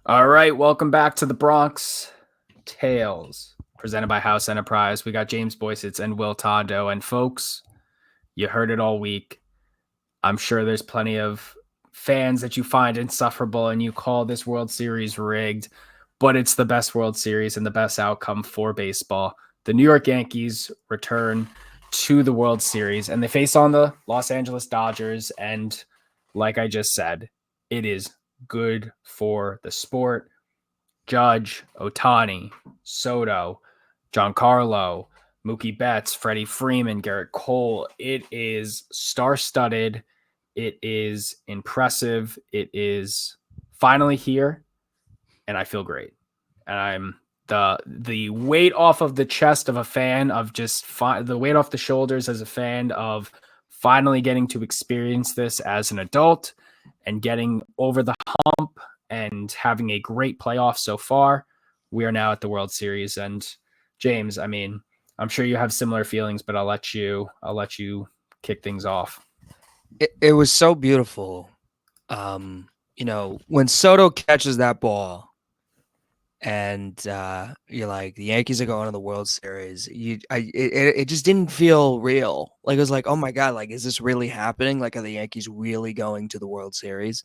All right, welcome back to the Bronx Tales, presented by House Enterprise. We got James Boycitz and Will Tondo. And folks, you heard it all week. I'm sure there's plenty of fans that you find insufferable and you call this World Series rigged, but it's the best World Series and the best outcome for baseball. The New York Yankees return to the World Series and they face on the Los Angeles Dodgers. And like I just said, it is good for the sport. Judge, Otani, Soto, Giancarlo, Mookie Betts, Freddie Freeman, Garrett Cole. It is star-studded. It is impressive. It is finally here, and I feel great. And I'm the weight off of the chest of a fan of the weight off the shoulders as a fan of finally getting to experience this as an adult and getting over the hump and having a great playoff so far. We are now at the World Series, and James, I mean, I'm sure you have similar feelings, but I'll let you kick things off. It was so beautiful. When Soto catches that ball and you're like, the Yankees are going to the World Series. It just didn't feel real. Like it was like, oh my God, like, is this really happening? Like, are the Yankees really going to the World Series?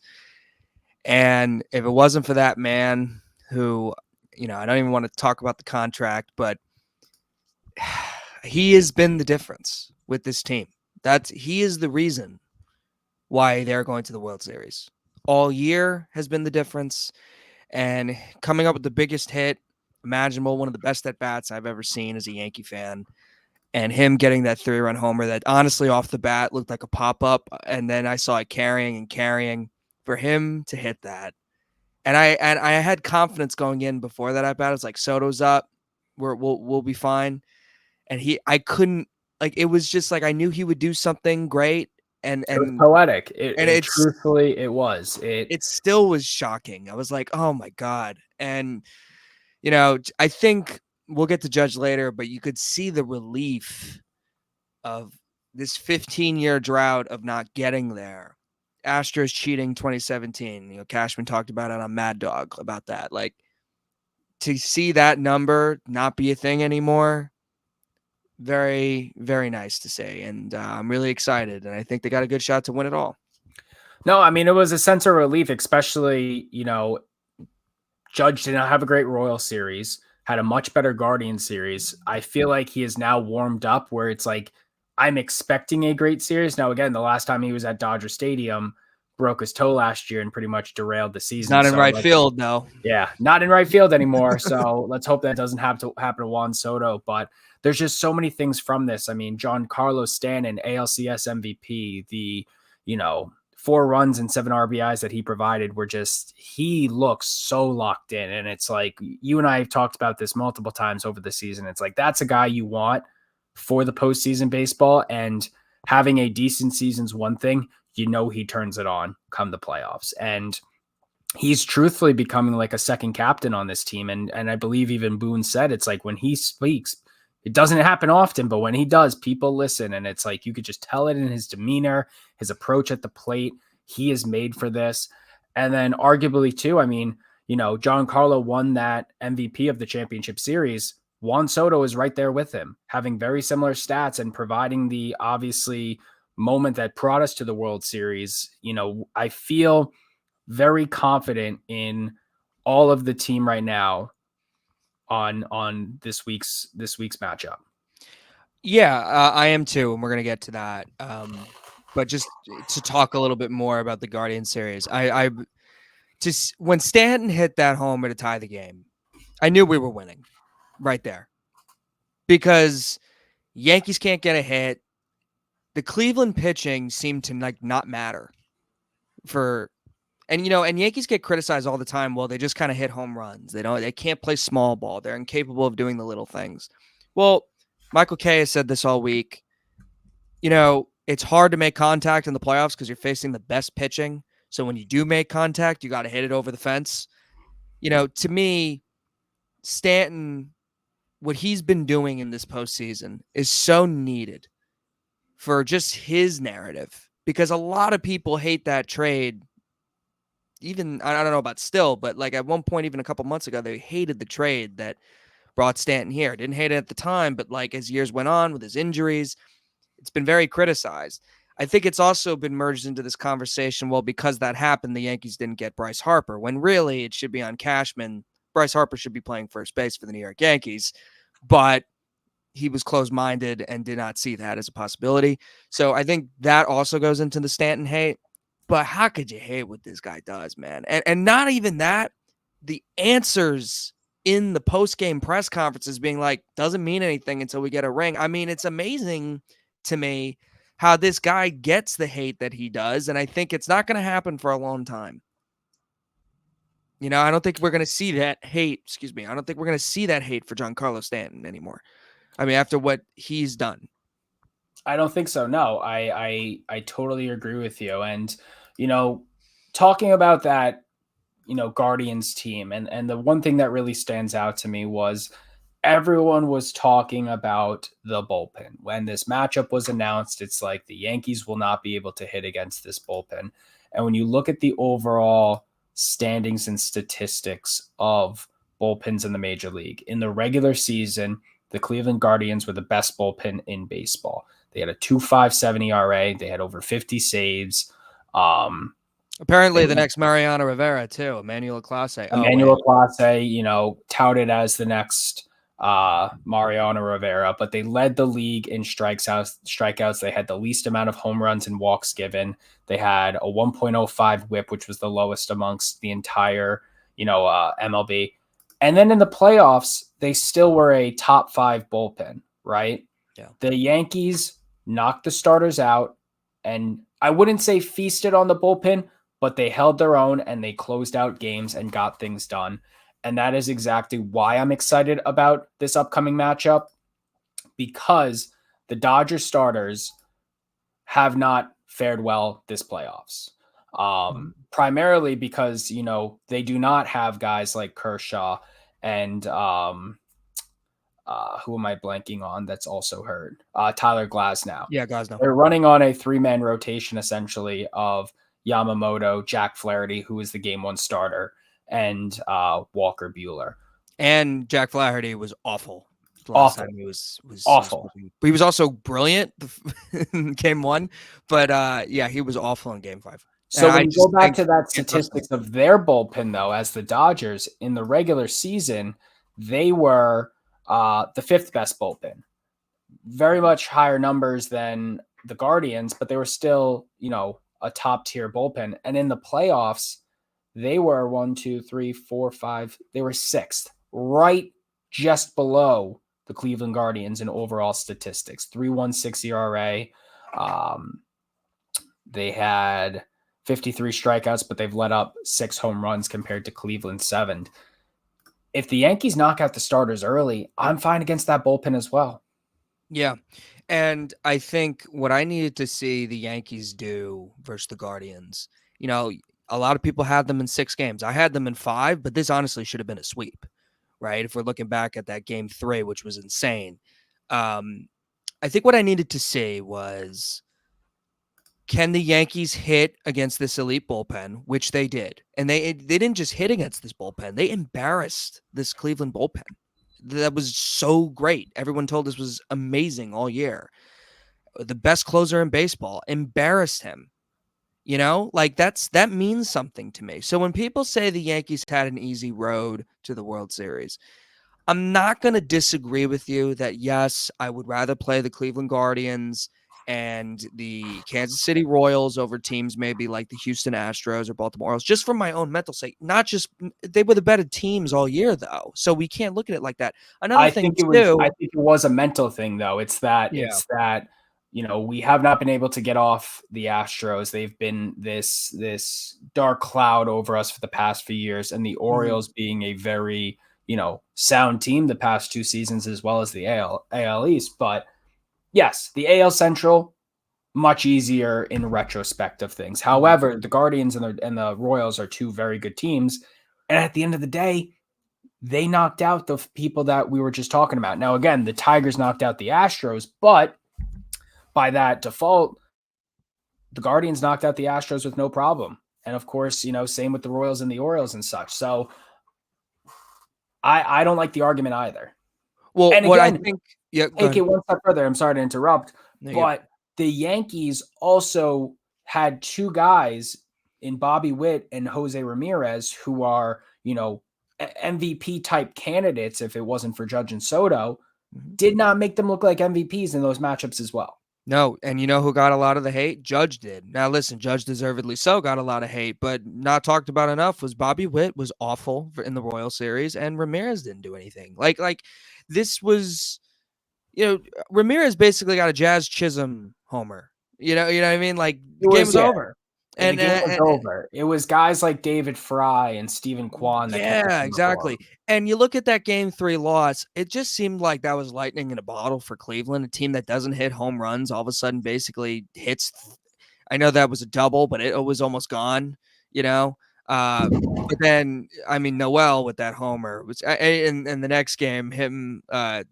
And if it wasn't for that man who, I don't even want to talk about the contract, but he has been the difference with this team. He is the reason why they're going to the World Series. All year has been the difference. And coming up with the biggest hit imaginable, one of the best at bats I've ever seen as a Yankee fan. And him getting that 3-run homer that honestly off the bat looked like a pop up. And then I saw it carrying and carrying for him to hit that. And I had confidence going in before that at bat. It's like Soto's up. We'll be fine. And I couldn't, like, it was just like I knew he would do something great. And It was and poetic. and Truthfully, it was. it still was shocking. I was like, oh my God. And, I think we'll get to Judge later, but you could see the relief of this 15-year drought of not getting there. Astros cheating 2017. Cashman talked about it on Mad Dog about that. Like, to see that number not be a thing anymore, very, very nice to say. And I'm really excited. And I think they got a good shot to win it all. No, I mean, it was a sense of relief, especially, Judge did not have a great Royal Series, had a much better Guardian Series. I feel like he is now warmed up where it's like, I'm expecting a great series. Now, again, the last time he was at Dodger Stadium, broke his toe last year and pretty much derailed the He's season. not in So, right field, though. yeah, not in right field anymore. So let's hope that doesn't have to happen to Juan Soto. But there's just so many things from this. I mean, Giancarlo Stanton, ALCS MVP, the, 4 runs and 7 RBIs that he provided were just, he looks so locked in. And it's like, you and I have talked about this multiple times over the season. It's like, that's a guy you want for the postseason baseball. And having a decent season's one thing, he turns it on come the playoffs. And he's truthfully becoming like a second captain on this team. And I believe even Boone said it's like when he speaks, it doesn't happen often, but when he does, people listen. And it's like you could just tell it in his demeanor, his approach at the plate. He is made for this. And then arguably too, I mean, Giancarlo won that MVP of the championship series. Juan Soto is right there with him, having very similar stats and providing the obviously moment that brought us to the World Series. I feel very confident in all of the team right now on this week's matchup. Yeah, I am too, and we're gonna get to that. But just to talk a little bit more about the Guardian series, I just when Stanton hit that homer to tie the game, I knew we were winning right there because Yankees can't get a hit. The Cleveland pitching seemed to not matter for. And Yankees get criticized all the time. Well, they just kind of hit home runs. They can't play small ball. They're incapable of doing the little things. Well, Michael Kay has said this all week. It's hard to make contact in the playoffs because you're facing the best pitching. So when you do make contact, you got to hit it over the fence. To me, Stanton, what he's been doing in this postseason is so needed for just his narrative because a lot of people hate that trade even I don't know about still, but like at one point, even a couple months ago, they hated the trade that brought Stanton here. Didn't hate it at the time, but like as years went on with his injuries, it's been very criticized. I think it's also been merged into this conversation. Well, because that happened, the Yankees didn't get Bryce Harper, when really it should be on Cashman. Bryce Harper should be playing first base for the New York Yankees, but he was closed-minded and did not see that as a possibility. So I think that also goes into the Stanton hate. But how could you hate what this guy does, man? And not even that, the answers in the post-game press conferences being like, doesn't mean anything until we get a ring. I mean, it's amazing to me how this guy gets the hate that he does. And I think it's not going to happen for a long time. You know, I don't think we're going to see that hate. Excuse me. I don't think we're going to see that hate for Giancarlo Stanton anymore. I mean, after what he's done. I don't think so. No, I totally agree with you. And, you know, talking about that, you know, Guardians team, and the one thing that really stands out to me was everyone was talking about the bullpen. When this matchup was announced, it's like the Yankees will not be able to hit against this bullpen. And when you look at the overall standings and statistics of bullpens in the major league, in the regular season, the Cleveland Guardians were the best bullpen in baseball. They had a 2.57 ERA. They had over 50 saves. Apparently, the next Mariano Rivera, too. Emmanuel Clase. Emmanuel Clase, you know, touted as the next Mariano Rivera, but they led the league in strikeouts. They had the least amount of home runs and walks given. They had a 1.05 whip, which was the lowest amongst the entire, you know, MLB. And then in the playoffs, they still were a top 5 bullpen, right? Yeah. The Yankees knocked the starters out, and I wouldn't say feasted on the bullpen, but they held their own and they closed out games and got things done. And that is exactly why I'm excited about this upcoming matchup, because the Dodgers starters have not fared well this playoffs. Primarily because, you know, they do not have guys like Kershaw and who am I blanking on that's also hurt? Tyler Glasnow. Yeah, Glasnow. They're running on a 3-man rotation essentially of Yamamoto, Jack Flaherty, who is the game 1 starter, and Walker Buehler. And Jack Flaherty was awful. Last time he was awful. But he was also brilliant in game 1. But yeah, he was awful in game 5. So when you go back to that statistics of their bullpen, though, as the Dodgers in the regular season, they were the 5th best bullpen. Very much higher numbers than the Guardians, but they were still, you know, a top tier bullpen. And in the playoffs, they were 1, 2, 3, 4, 5. They were 6th, right just below the Cleveland Guardians in overall statistics. 3.16 ERA. They had 53 strikeouts, but they've let up 6 home runs compared to Cleveland 7. If the Yankees knock out the starters early, I'm fine against that bullpen as well. Yeah. And I think what I needed to see the Yankees do versus the Guardians, you know, a lot of people had them in 6 games. I had them in 5, but this honestly should have been a sweep, right? If we're looking back at that game 3, which was insane. I think what I needed to see was, can the Yankees hit against this elite bullpen, which they did. And they didn't just hit against this bullpen. They embarrassed this Cleveland bullpen. That was so great. Everyone told us was amazing all year. The best closer in baseball embarrassed him. You know, like that means something to me. So when people say the Yankees had an easy road to the World Series, I'm not going to disagree with you that, yes, I would rather play the Cleveland Guardians and the Kansas City Royals over teams maybe like the Houston Astros or Baltimore Orioles, just for my own mental sake. Not just they were the better teams all year, though, so we can't look at it like that. Another thing I think it was a mental thing, though. It's that you know, we have not been able to get off the Astros. They've been this dark cloud over us for the past few years, and the Orioles being a very, you know, sound team the past 2 seasons, as well as the AL East. But yes, the AL Central, much easier in retrospect of things. However, the Guardians and the Royals are 2 very good teams. And at the end of the day, they knocked out the people that we were just talking about. Now, again, the Tigers knocked out the Astros, but by that default, the Guardians knocked out the Astros with no problem. And of course, same with the Royals and the Orioles and such. So I don't like the argument either. Well, And what I again, think, yeah, go take ahead. it one step further. I'm sorry to interrupt, There you go. but the Yankees also had two guys in Bobby Witt and Jose Ramirez who are, MVP type candidates if it wasn't for Judge and Soto, Mhm. did not make them look like MVPs in those matchups as well. No, and you know who got a lot of the hate? Judge did. Now listen, Judge deservedly so got a lot of hate, but not talked about enough was Bobby Witt was awful in the Royal Series, and Ramirez didn't do anything. Like this was, Ramirez basically got a Jazz Chisholm homer. You know what I mean? Like It the game was, was yeah, over, the and, game was over. It was guys like David Fry and Stephen Kwan that kept the yeah, team afloat. exactly. And you look at that game 3 loss, it just seemed like that was lightning in a bottle for Cleveland, a team that doesn't hit home runs all of a sudden basically hits. I know that was a double, but it was almost gone, you know. But then, I mean, Noel with that homer was in the next game, him that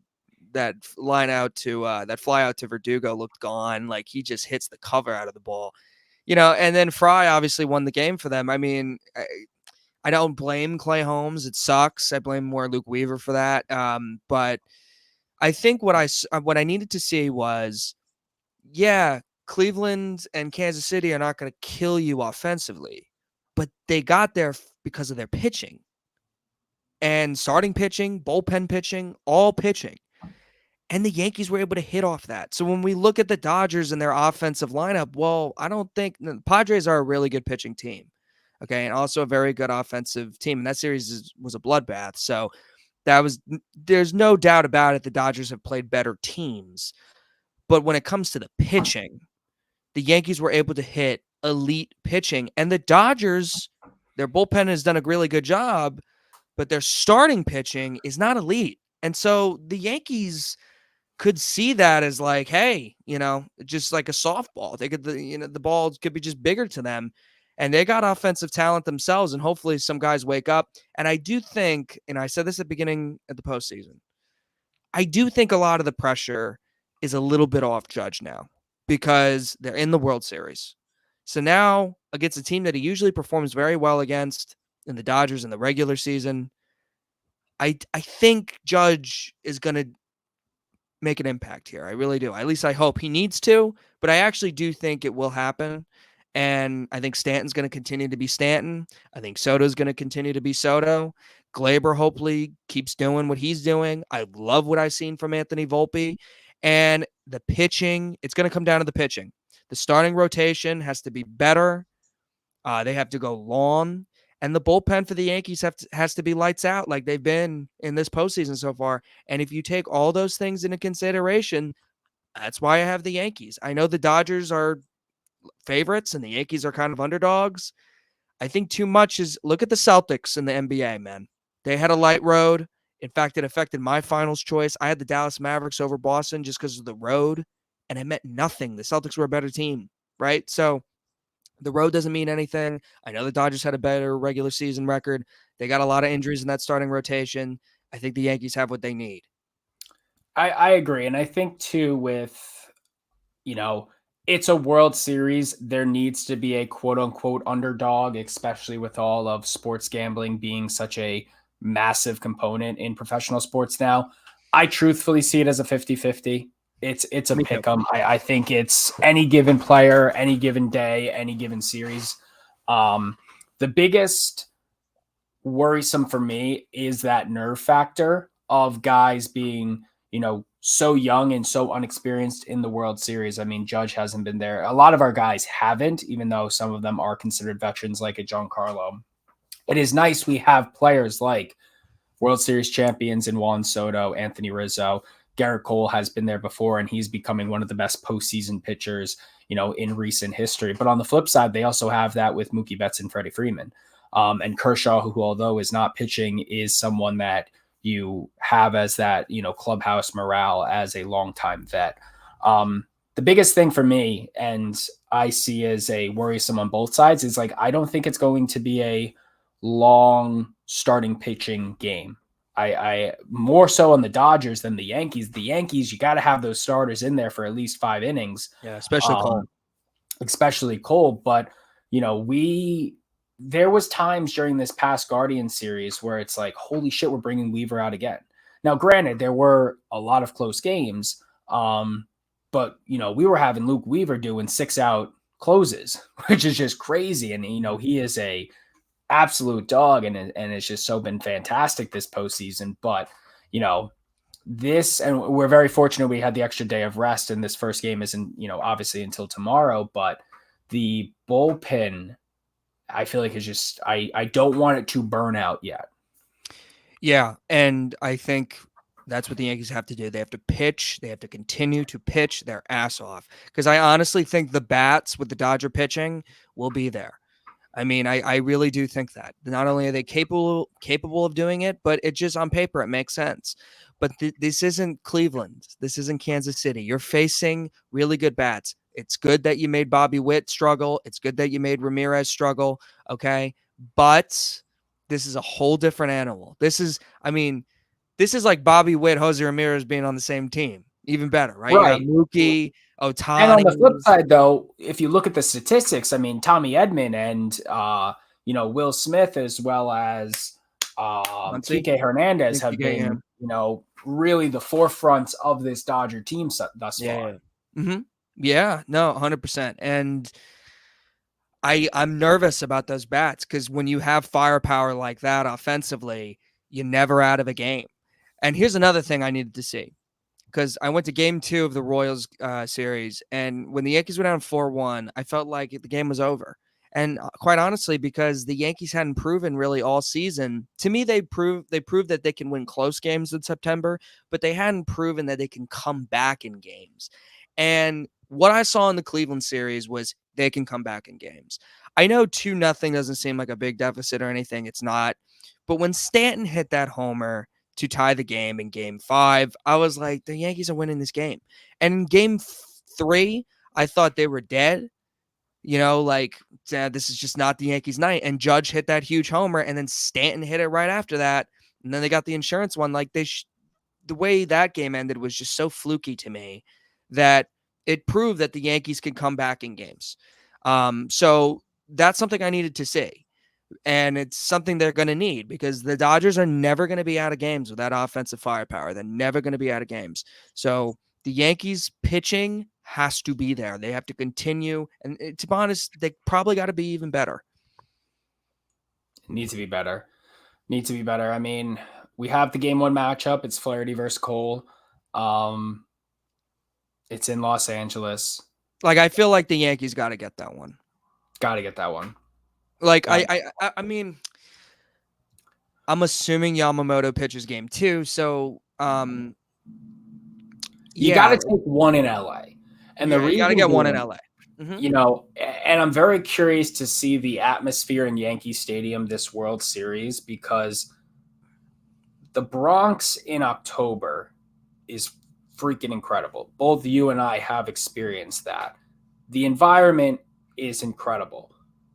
that fly out to Verdugo looked gone. Like he just hits the cover out of the ball, And then Fry obviously won the game for them. I mean, I don't blame Clay Holmes. It sucks. I blame more Luke Weaver for that. But I think what I needed to see was, yeah, Cleveland and Kansas City are not going to kill you offensively, but they got there because of their pitching and starting pitching, bullpen pitching, all pitching. And the Yankees were able to hit off that. So when we look at the Dodgers and their offensive lineup, well, I don't think the Padres are a really good pitching team. Okay. And also a very good offensive team. And that series was a bloodbath. So there's no doubt about it. The Dodgers have played better teams. But when it comes to the pitching, the Yankees were able to hit elite pitching. And the Dodgers, their bullpen has done a really good job, but their starting pitching is not elite. And so the Yankees could see that as like, hey, just like a softball. They could, the ball could be just bigger to them. And they got offensive talent themselves, and hopefully some guys wake up. And I do think, and I said this at the beginning of the postseason, I do think a lot of the pressure is a little bit off Judge now because they're in the World Series. So now against a team that he usually performs very well against in the Dodgers in the regular season, I think Judge is going to make an impact here. I really do. At least I hope he needs to, but I actually do think it will happen. And I think Stanton's going to continue to be Stanton. I think Soto's going to continue to be Soto. Glaber hopefully keeps doing what he's doing. I love what I've seen from Anthony Volpe. And the pitching, it's going to come down to the pitching. The starting rotation has to be better. They have to go long. And the bullpen for the Yankees has to be lights out like they've been in this postseason so far. And if you take all those things into consideration, that's why I have the Yankees. I know the Dodgers are favorites and the Yankees are kind of underdogs. I think too much is look at the Celtics in the NBA, man. They had a light road. In fact, it affected my finals choice. I had the Dallas Mavericks over Boston just because of the road, and it meant nothing. The Celtics were a better team, right? So the road doesn't mean anything. I know the Dodgers had a better regular season record. They got a lot of injuries in that starting rotation. I think the Yankees have what they need. I agree. And I think too with, you know, it's a World Series. There needs to be a quote unquote underdog, especially with all of sports gambling being such a massive component in professional sports now. I truthfully see it as a 50-50. It's a Me too. pick 'em. I think it's any given player, any given day, any given series. The biggest worrisome for me is that nerve factor of guys being, so young and so unexperienced in the World Series. I mean, Judge hasn't been there. A lot of our guys haven't, even though some of them are considered veterans, like a Giancarlo. It is nice we have players like World Series champions in Juan Soto, Anthony Rizzo. Garrett Cole has been there before, and he's becoming one of the best postseason pitchers, in recent history. But on the flip side, they also have that with Mookie Betts and Freddie Freeman. And Kershaw, who although is not pitching, is someone that you have as that, clubhouse morale as a longtime vet. The biggest thing for me, and I see as a worrisome on both sides, is like I don't think it's going to be a long starting pitching game. I more so on the Dodgers than the Yankees. The Yankees, you got to have those starters in there for at least 5 innings, Yeah, especially Cole. um, especially Cole. But we there was times during this past Guardian series where it's like, holy shit, we're bringing Weaver out again. Now, granted, there were a lot of close games, but we were having Luke Weaver doing 6-out closes, which is just crazy. And he is a absolute dog, and it's just so been fantastic this postseason. But this, and we're very fortunate we had the extra day of rest, and this first game isn't obviously until tomorrow. But the bullpen, I feel like, is just I don't want it to burn out yet. Yeah, and I think that's what the Yankees have to do. They have to pitch. They have to continue to pitch their ass off. Because I honestly think the bats with the Dodger pitching will be there. I mean, I really do think that. Not only are they capable of doing it, but it just on paper it makes sense. But this isn't Cleveland. This isn't Kansas City. You're facing really good bats. It's good that you made Bobby Witt struggle. It's good that you made Ramirez struggle. Okay, but this is a whole different animal. This is like Bobby Witt, Jose Ramirez being on the same team. Even better, right? You got Right. Mookie, And on the flip Ohtani. side, though, if you look at the statistics, I mean, Tommy Edman and Will Smith, as well as Muncy. Kike Hernandez, have Yeah, been really the forefronts of this Dodger team thus far. Mm-hmm. Yeah, no, 100%. And I'm nervous about those bats because when you have firepower like that offensively, you're never out of a game. And here's another thing I needed to see, because I went to game 2 of the Royals series, and when the Yankees were down 4-1, I felt like the game was over. And quite honestly, because the Yankees hadn't proven really all season, to me, they proved that they can win close games in September, but they hadn't proven that they can come back in games. And what I saw in the Cleveland series was they can come back in games. I know 2-0 doesn't seem like a big deficit or anything. It's not. But when Stanton hit that homer to tie the game in game 5, I was like, the Yankees are winning this game. And in game 3, I thought they were dead. This is just not the Yankees' night. And Judge hit that huge homer, and then Stanton hit it right after that. And then they got the insurance one. Like the way that game ended was just so fluky to me that it proved that the Yankees could come back in games. So that's something I needed to see. And it's something they're going to need, because the Dodgers are never going to be out of games with that offensive firepower. They're never going to be out of games. So the Yankees pitching has to be there. They have to continue. And to be honest, they probably got to be even better. Needs to be better. I mean, we have the game 1 matchup. It's Flaherty versus Cole. It's in Los Angeles. Like, I feel like the Yankees got to get that one. Got to get that one. Like, I mean, I'm assuming Yamamoto pitches game 2. So, you got to take one in LA. And the reason you got to get one in LA. Mm-hmm. And I'm very curious to see the atmosphere in Yankee Stadium this World Series, because the Bronx in October is freaking incredible. Both you and I have experienced that. The environment is incredible.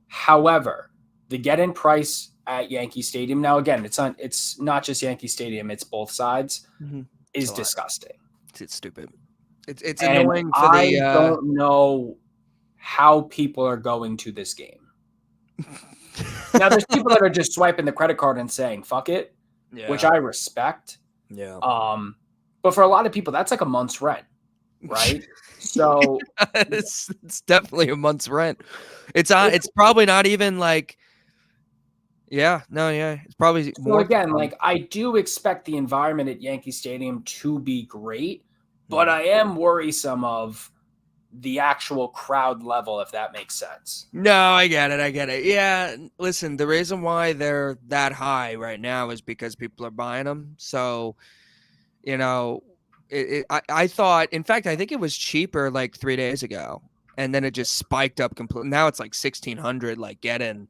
However, the get-in price at Yankee Stadium, now again, it's not just Yankee Stadium, it's both sides, is disgusting. It's stupid. It's annoying for I don't know how people are going to this game. Now, there's people that are just swiping the credit card and saying, fuck it, which I respect. Yeah. But for a lot of people, that's like a month's rent, right? So it's definitely a month's rent. It's probably not even like, it's probably more. Again, like, I do expect the environment at Yankee Stadium to be great, but I am worrisome of the actual crowd level, if that makes sense. No, I get it. Yeah, listen, the reason why they're that high right now is because people are buying them. So, I thought, in fact, I think it was cheaper like 3 days ago, and then it just spiked up completely. Now it's like 1,600, like get-in.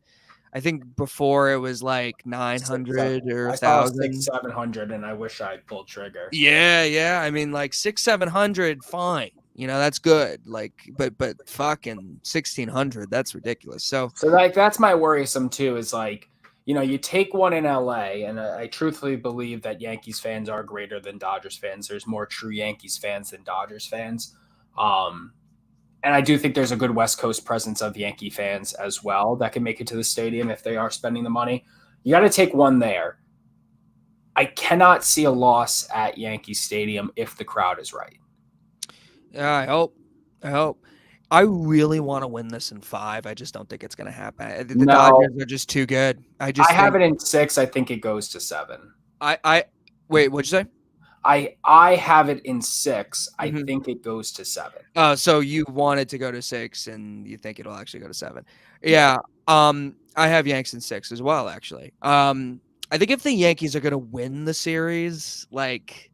I think before it was like 900 or 1,000. 700, and I wish I pulled trigger. Yeah. I mean, like 700, fine. That's good. Like, but fucking 1,600, that's ridiculous. So like, that's my worrisome too, is like, you take one in LA, and I truthfully believe that Yankees fans are greater than Dodgers fans. There's more true Yankees fans than Dodgers fans. And I do think there's a good West Coast presence of Yankee fans as well that can make it to the stadium if they are spending the money. You got to take one there. I cannot see a loss at Yankee Stadium if the crowd is right. Yeah, I hope. I hope. I really want to win this in 5. I just don't think it's going to happen. The No, Dodgers are just too good. I I just have think it in 6. I think it goes to 7. I wait. What'd you say? I have it in 6. I Mm-hmm. think it goes to 7. So you wanted to go to 6, and you think it'll actually go to 7? Yeah. Yeah. I have Yanks in 6 as well. Actually. I think if the Yankees are going to win the series, like,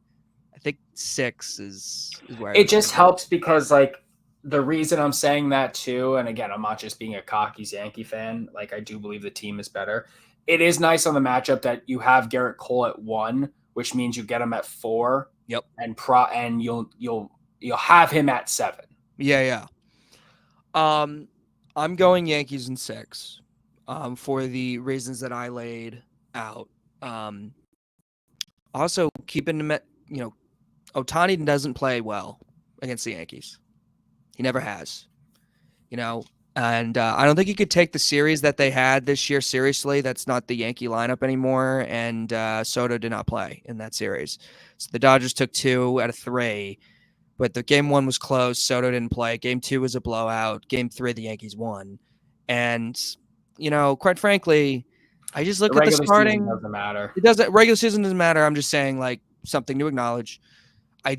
I think 6 is where I It would just put it. helps because like the reason I'm saying that too, and again, I'm not just being a cocky Yankee fan. Like I do believe the team is better. It is nice on the matchup that you have Garrett Cole at 1, which means you get him at 4, Yep. and you'll have him at 7. Yeah. Yeah. I'm going Yankees in 6, for the reasons that I laid out. Um, Also keeping him at, Ohtani doesn't play well against the Yankees. He never has, and I don't think he could take the series that they had this year seriously. That's not the Yankee lineup anymore, and Soto did not play in that series. So the Dodgers took 2 out of 3, but the game 1 was close. Soto didn't play. Game 2 was a blowout. Game 3, the Yankees won. And, quite frankly, I just The look at the regular season starting. doesn't matter. It doesn't. Regular season doesn't matter. I'm just saying, like, something to acknowledge. I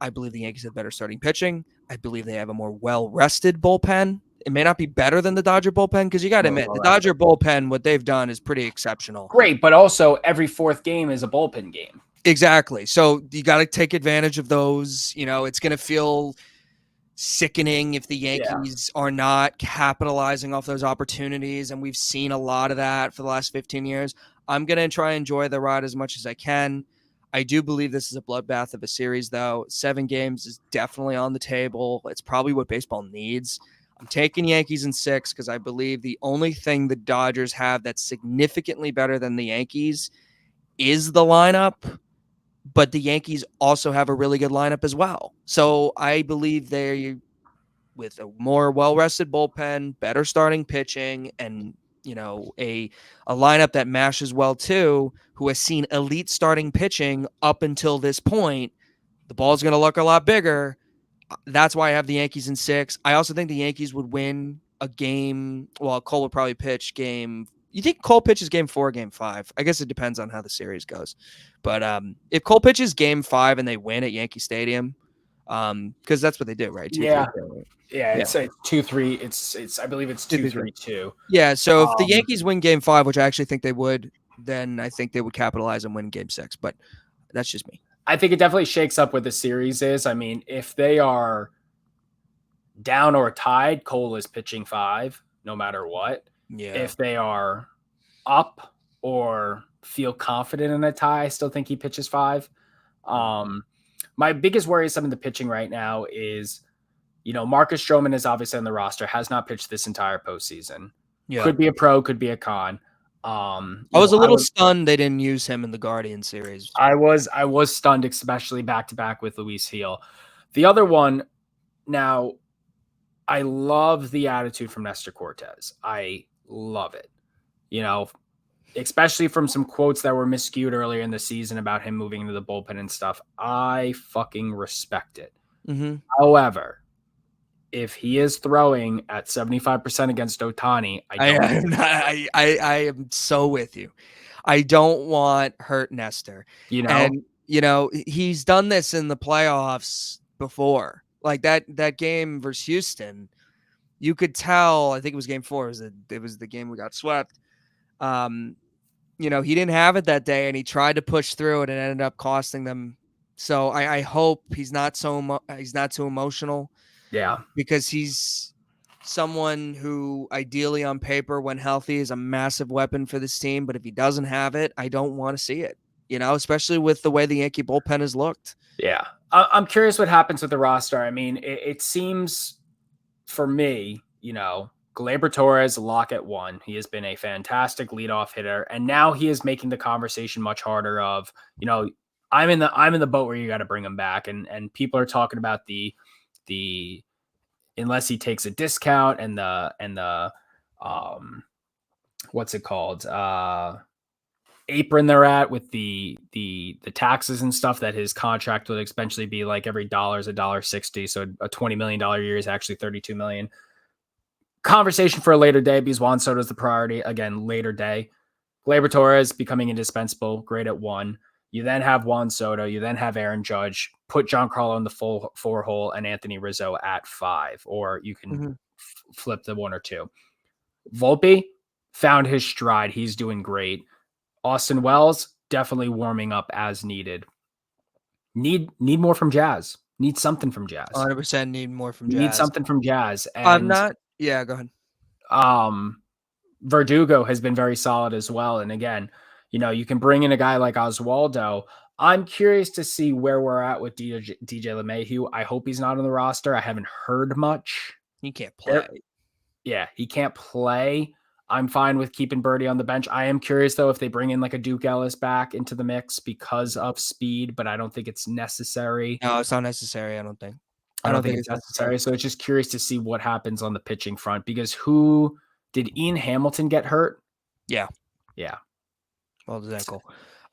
believe the Yankees have better starting pitching. I believe they have a more well-rested bullpen. It may not be better than the Dodger bullpen because you got to admit the Dodger bullpen, what they've done is pretty exceptional. Great, but also every 4th game is a bullpen game. Exactly. So you got to take advantage of those. It's going to feel sickening if the Yankees are not capitalizing off those opportunities, and we've seen a lot of that for the last 15 years. I'm going to try and enjoy the ride as much as I can. I do believe this is a bloodbath of a series, though. 7 games is definitely on the table. It's probably what baseball needs. I'm taking Yankees in 6 because I believe the only thing the Dodgers have that's significantly better than the Yankees is the lineup, but the Yankees also have a really good lineup as well. So I believe they, with a more well-rested bullpen, better starting pitching, and a lineup that mashes well too, who has seen elite starting pitching up until this point, the ball's going to look a lot bigger. That's why I have the Yankees in 6. I also think the Yankees would win a game. Well, Cole would probably pitch game. You think Cole pitches game 4 or game 5? I guess it depends on how the series goes. But if Cole pitches game 5 and they win at Yankee Stadium, because that's what they do, right? 2-3. Yeah, it's 2-3. It's I believe it's 2-3-2. Yeah, so if the Yankees win game 5, which I actually think they would, then I think they would capitalize and win game 6. But that's just me. I think it definitely shakes up what the series is. I mean, if they are down or tied, Cole is pitching 5 no matter what. Yeah. If they are up or feel confident in a tie, I still think he pitches 5. My biggest worry is some of the pitching right now is, Marcus Stroman is obviously on the roster, has not pitched this entire postseason. Yeah. Could be a pro, could be a con. I was a little stunned they didn't use him in the Guardian series. I was stunned, especially back to back with Luis Gil. The other one, now, I love the attitude from Nestor Cortez. I love it. Especially from some quotes that were miscued earlier in the season about him moving into the bullpen and stuff. I fucking respect it. Mm-hmm. However, if he is throwing at 75% against Ohtani, I am so with you. I don't want hurt Nestor. And he's done this in the playoffs before. Like that game versus Houston, you could tell. I think it was game 4. It was the game we got swept. He didn't have it that day, and he tried to push through it, and ended up costing them. So I hope he's not too emotional. Yeah, because he's someone who ideally on paper, when healthy, is a massive weapon for this team. But if he doesn't have it, I don't want to see it, especially with the way the Yankee bullpen has looked. Yeah. I'm curious what happens with the roster. I mean, it seems for me, Gleyber Torres, lock at 1. He has been a fantastic leadoff hitter. And now he is making the conversation much harder of, I'm in the boat where you got to bring him back. And people are talking about the unless he takes a discount and the what's it called? Apron they're at with the taxes and stuff, that his contract would eventually be like every dollar is $1.60. So a $20 million year is actually $32 million. Conversation for a later day because Juan Soto is the priority. Again, later day. Gleyber Torres becoming indispensable, great at 1. You then have Juan Soto. You then have Aaron Judge. Put Giancarlo in the full 4 hole and Anthony Rizzo at 5, or you can flip the 1 or 2. Volpe found his stride. He's doing great. Austin Wells definitely warming up as needed. Need more from Jazz. Need something from Jazz. 100% need more from Jazz. Need something from Jazz. I'm not. Yeah, go ahead. Verdugo has been very solid as well. And again, you can bring in a guy like Oswaldo. I'm curious to see where we're at with DJ LeMahieu. I hope he's not on the roster. I haven't heard much. He can't play. Yeah, he can't play. I'm fine with keeping Birdie on the bench. I am curious, though, if they bring in like a Duke Ellis back into the mix because of speed, but I don't think it's necessary. No, it's not necessary, I don't think. I don't think it's necessary. So it's just curious to see what happens on the pitching front, because who did Ian Hamilton get hurt? Yeah. Yeah. Well, his ankle.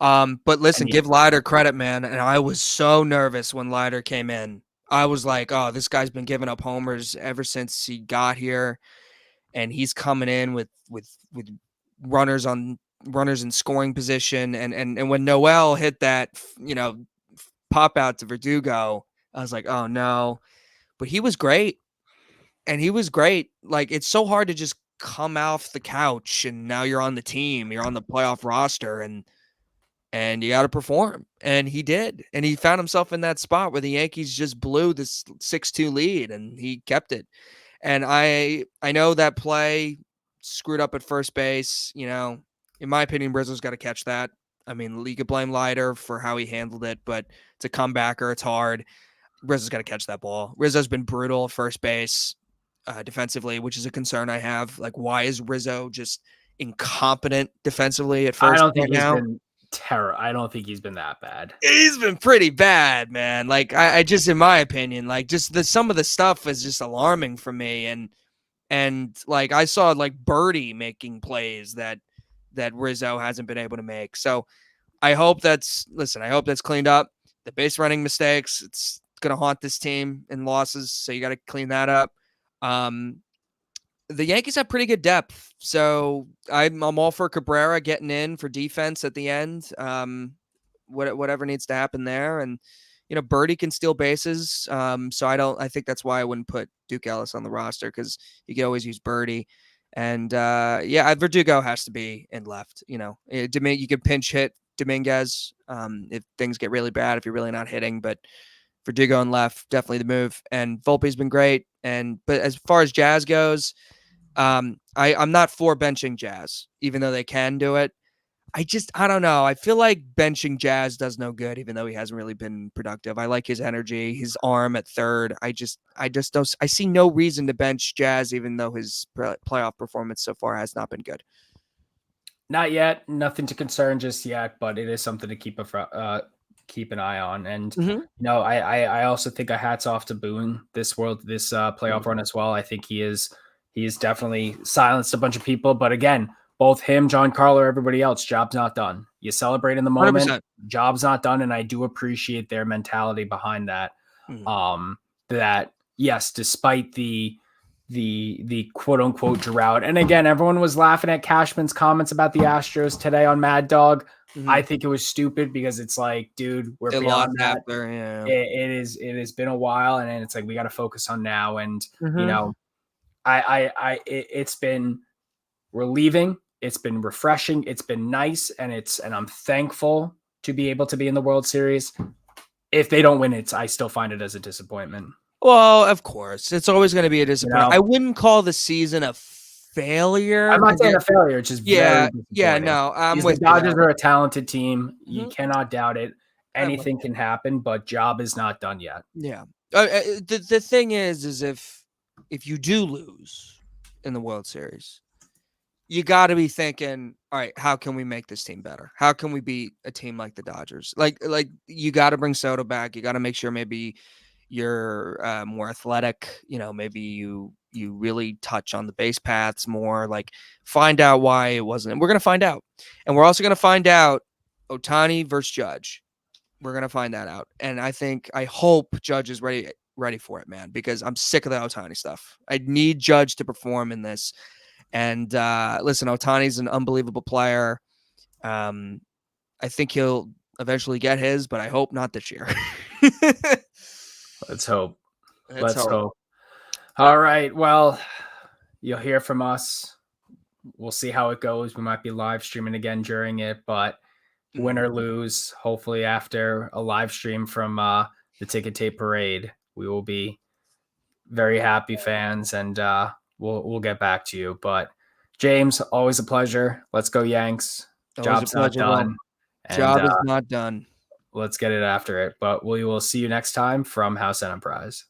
But listen, give Leiter credit, man. And I was so nervous when Leiter came in. I was like, oh, this guy's been giving up homers ever since he got here. And he's coming in with runners in scoring position. And when Noel hit that, pop out to Verdugo, I was like, oh no. But he was great. And he was great. Like, it's so hard to just come off the couch and now you're on the team, you're on the playoff roster, and you got to perform. And he did. And he found himself in that spot where the Yankees just blew this 6-2 lead and he kept it. And I know that play screwed up at first base. In my opinion, Rizzo's got to catch that. I mean, you could blame Leiter for how he handled it, but it's a comebacker. It's hard. Rizzo's got to catch that ball. Rizzo's been brutal at first base defensively, which is a concern I have. Like, why is Rizzo just incompetent defensively at first? I don't think he's been terrible. I don't think he's been that bad. He's been pretty bad, man. Like, I just, in my opinion, like, just some of the stuff is just alarming for me. And like, I saw like Birdie making plays that Rizzo hasn't been able to make. So I hope that's cleaned up. The base running mistakes, it's going to haunt this team in losses. So you got to clean that up. The Yankees have pretty good depth, so I'm all for Cabrera getting in for defense at the end. Whatever needs to happen there, and Birdie can steal bases. So I think that's why I wouldn't put Duke Ellis on the roster, because you can always use Birdie. And Verdugo has to be in left. You could pinch hit Dominguez if things get really bad, if you're really not hitting, but Verdugo in left, definitely the move. And Volpe's been great. But as far as Jazz goes, I'm not for benching Jazz, even though they can do it. I don't know. I feel like benching Jazz does no good, even though he hasn't really been productive. I like his energy, his arm at third. I just don't. I see no reason to bench Jazz, even though his playoff performance so far has not been good. Not yet. Nothing to concern just yet, but it is something to keep an eye on. And I also think a hats off to Boone this playoff run as well. I think he's definitely silenced a bunch of people, but again, both him, Giancarlo, everybody else, job's not done. You celebrate in the moment, 100%. Job's not done, and I do appreciate their mentality behind that. That yes, despite the quote unquote drought, and again, everyone was laughing at Cashman's comments about the Astros today on Mad Dog. I think it was stupid, because it's like, dude, we're beyond that. After, yeah. It has been a while, and it's like we got to focus on now. And it's been relieving. It's been refreshing. It's been nice, and I'm thankful to be able to be in the World Series. If they don't win it, I still find it as a disappointment. Well, of course, it's always going to be a disappointment. I wouldn't call the season a failure. I'm not saying a failure. It's just no. The Dodgers are a talented team. You cannot doubt it. Anything can happen, but job is not done yet. Yeah. The thing is if you do lose in the World Series, you got to be thinking, all right, how can we make this team better? How can we beat a team like the Dodgers? Like you got to bring Soto back. You got to make sure maybe you're more athletic, maybe you really touch on the base paths more, like find out why it wasn't. And we're going to find out. And we're also going to find out Ohtani versus Judge. We're going to find that out. And I hope Judge is ready for it, man, because I'm sick of the Ohtani stuff. I need Judge to perform in this. And listen, Ohtani's an unbelievable player. I think he'll eventually get his, but I hope not this year. Let's hope. Let's hope. All right. Well, you'll hear from us. We'll see how it goes. We might be live streaming again during it, but win or lose, hopefully after a live stream from the Ticket Tape Parade, we will be very happy fans, and we'll get back to you. But James, always a pleasure. Let's go Yanks. Job's not done. Job is not done. Let's get it after it. But we will see you next time from House Enterprise.